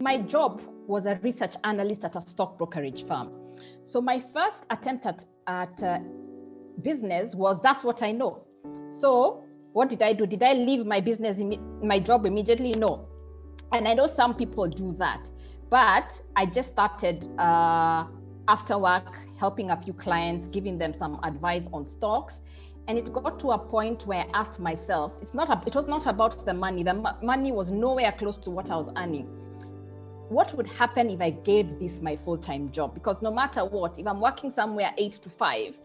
my job was a research analyst at a stock brokerage firm. So my first attempt at business was, that's what I know. So what did I do? Did I leave my business, my job immediately? No. And I know some people do that, but I just started after work, helping a few clients, giving them some advice on stocks. And it got to a point where I asked myself, it was not about the money. The money was nowhere close to what I was earning. What would happen if I gave this my full-time job? Because no matter what, if I'm working somewhere 8 to 5,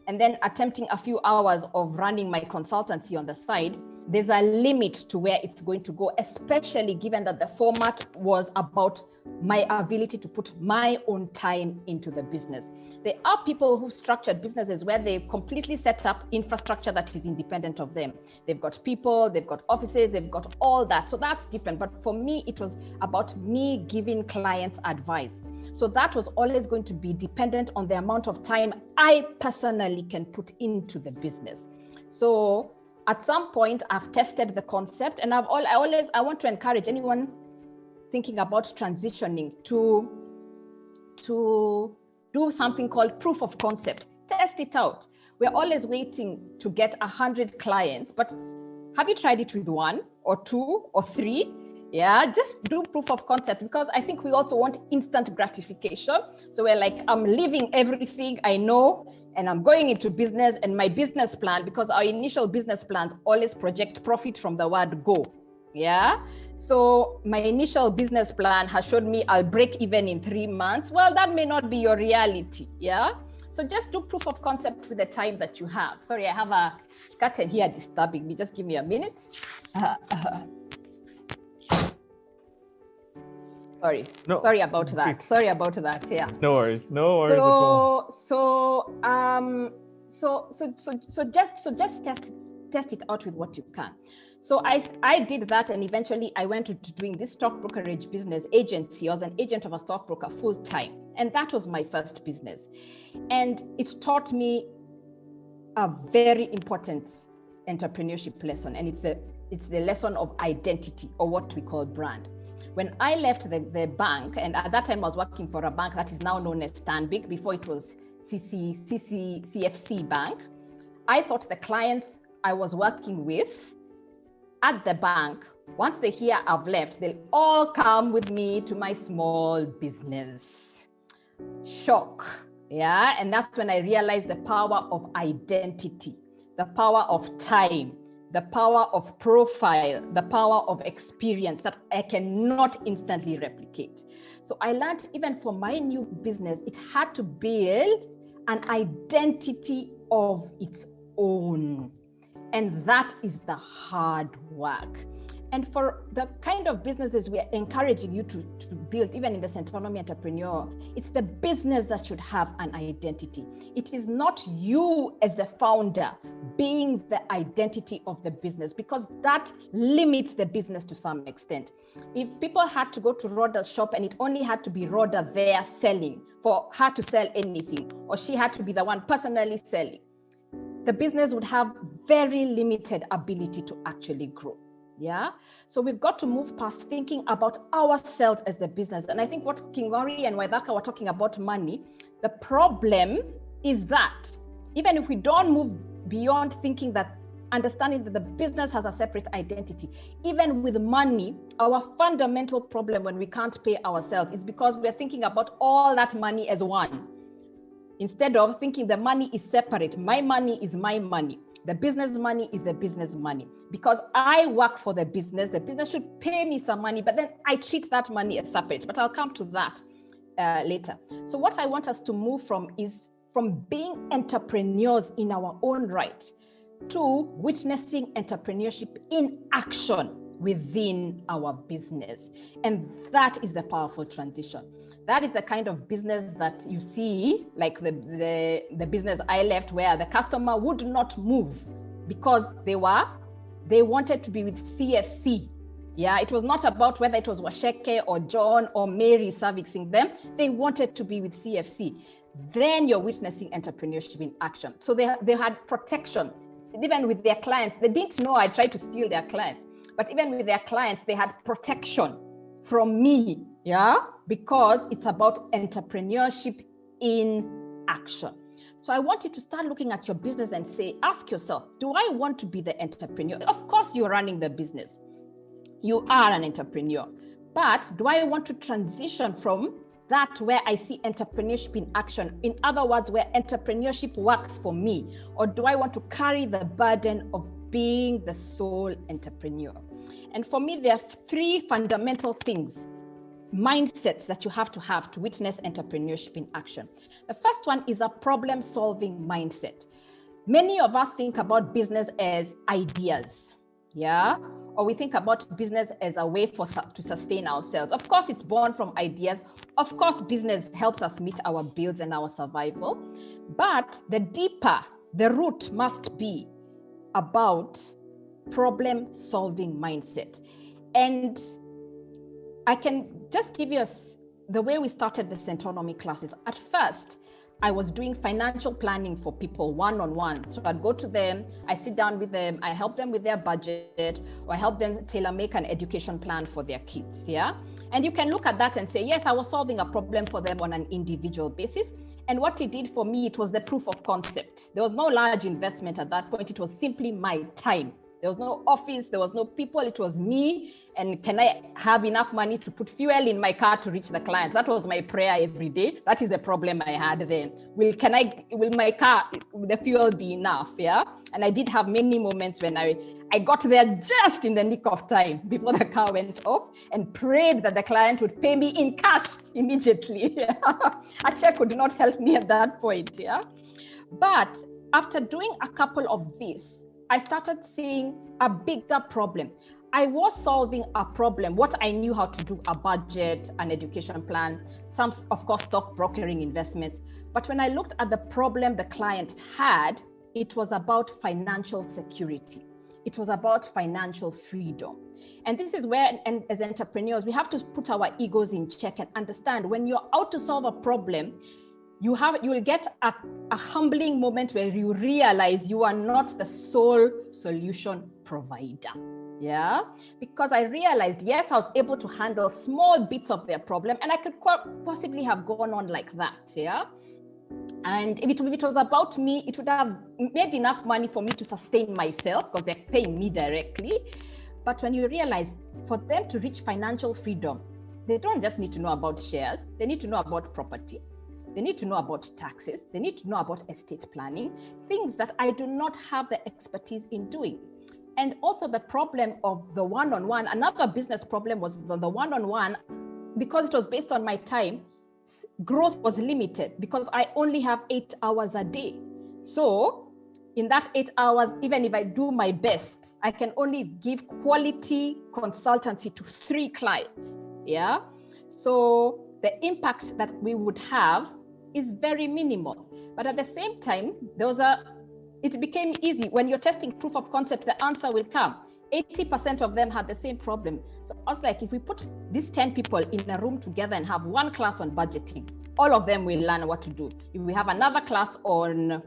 and then attempting a few hours of running my consultancy on the side, there's a limit to where it's going to go, especially given that the format was about my ability to put my own time into the business. There are people who structured businesses where they completely set up infrastructure that is independent of them. They've got people, they've got offices, they've got all that. So that's different. But for me, it was about me giving clients advice. So that was always going to be dependent on the amount of time I personally can put into the business. So at some point, I've tested the concept, and I want to encourage anyone thinking about transitioning to do something called proof of concept. Test it out. We're always waiting to get 100 clients, but have you tried it with 1 or 2 or 3? Yeah, just do proof of concept, because I think we also want instant gratification. So we're like, I'm leaving everything I know and I'm going into business, and my business plan, because our initial business plans always project profit from the word go. Yeah. So my initial business plan has showed me I'll break even in 3 months. Well, that may not be your reality. Yeah. So just do proof of concept with the time that you have. Sorry, I have a curtain here disturbing me. Just give me a minute. Sorry about that. Sorry about that. Yeah. No worries. No worries at all. So just test it out with what you can. So I did that, and eventually I went to doing this stock brokerage business agency. I was an agent of a stockbroker full time, and that was my first business. And it taught me a very important entrepreneurship lesson, and it's the lesson of identity, or what we call brand. When I left the bank, and at that time I was working for a bank that is now known as Stanbic, before it was CFC Bank, I thought the clients I was working with at the bank, once they hear I've left, they'll all come with me to my small business. Shock. Yeah. And that's when I realized the power of identity, the power of time, the power of profile, the power of experience that I cannot instantly replicate. So I learned, even for my new business, it had to build an identity of its own. And that is the hard work. And for the kind of businesses we are encouraging you to build, even in the Centonomy Entrepreneur, it's the business that should have an identity. It is not you as the founder being the identity of the business, because that limits the business to some extent. If people had to go to Rhoda's shop and it only had to be Rhoda there selling for her to sell anything, or she had to be the one personally selling, the business would have very limited ability to actually grow. Yeah. So we've got to move past thinking about ourselves as the business. And I think what Kingori and Waceke were talking about money, the problem is that even if we don't move beyond thinking that, understanding that the business has a separate identity, even with money, our fundamental problem when we can't pay ourselves is because we're thinking about all that money as one, instead of thinking the money is separate. My money is my money. The business money is the business money. Because I work for the business should pay me some money, but then I treat that money as separate. But I'll come to that later. So what I want us to move from is from being entrepreneurs in our own right to witnessing entrepreneurship in action within our business. And that is the powerful transition. That is the kind of business that you see, like the business I left, where the customer would not move because they wanted to be with CFC. Yeah, it was not about whether it was Waceke or John or Mary servicing them. They wanted to be with CFC. Then you're witnessing entrepreneurship in action. So they had protection, even with their clients. They didn't know I tried to steal their clients, but even with their clients, they had protection from me, because it's about entrepreneurship in action. So I want you to start looking at your business and ask yourself, do I want to be the entrepreneur? Of course, you're running the business. You are an entrepreneur. But do I want to transition from that where I see entrepreneurship in action? In other words, where entrepreneurship works for me? Or do I want to carry the burden of being the sole entrepreneur? And for me, there are three fundamental things, mindsets that you have to witness entrepreneurship in action. The first one is a problem-solving mindset. Many of us think about business as ideas, or we think about business as a way to sustain ourselves. Of course, it's born from ideas. Of course, business helps us meet our bills and our survival. But the root must be about problem-solving mindset. And I can just give you the way we started the Centonomy classes. At first, I was doing financial planning for people one-on-one. So I'd go to them, I sit down with them, I help them with their budget, or I help them tailor-make an education plan for their kids, And you can look at that and say, yes, I was solving a problem for them on an individual basis. And what it did for me, it was the proof of concept. There was no large investment at that point. It was simply my time. There was no office, there was no people, it was me. And can I have enough money to put fuel in my car to reach the clients? That was my prayer every day. That is the problem I had then. Will my car, the fuel be enough? And I did have many moments when I got there just in the nick of time before the car went off and prayed that the client would pay me in cash immediately. A check would not help me at that point. But after doing a couple of these, I started seeing a bigger problem. I was solving a problem, what I knew how to do, a budget, an education plan, some, of course, stock brokering investments. But when I looked at the problem the client had, it was about financial security. It was about financial freedom. And this is where, and as entrepreneurs, we have to put our egos in check and understand when you're out to solve a problem, you will get a humbling moment where you realize you are not the sole solution provider. Because I realized, yes, I was able to handle small bits of their problem, and I could possibly have gone on like that. And if it was about me, it would have made enough money for me to sustain myself because they're paying me directly. But when you realize for them to reach financial freedom, they don't just need to know about shares, they need to know about property. They need to know about taxes. They need to know about estate planning, things that I do not have the expertise in doing. And also the problem of the one-on-one, another business problem was the one-on-one, because it was based on my time, growth was limited because I only have 8 hours a day. So in that 8 hours, even if I do my best, I can only give quality consultancy to 3 clients. So the impact that we would have is very minimal. But at the same time, it became easy. When you're testing proof of concept, the answer will come. 80% of them had the same problem. So I was like, if we put these 10 people in a room together and have one class on budgeting, all of them will learn what to do. If we have another class on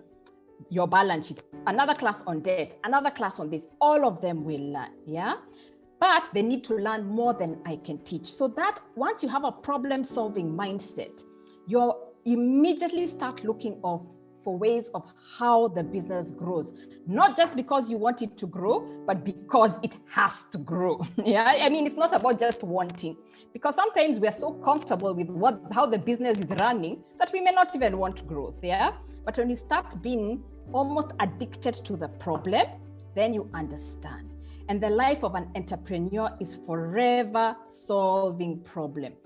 your balance sheet, another class on debt, another class on this, all of them will learn, But they need to learn more than I can teach. So that once you have a problem-solving mindset, you immediately start looking for ways of how the business grows. Not just because you want it to grow, but because it has to grow. I mean, it's not about just wanting, because sometimes we're so comfortable with how the business is running that we may not even want growth. But when you start being almost addicted to the problem, then you understand. And the life of an entrepreneur is forever solving problems.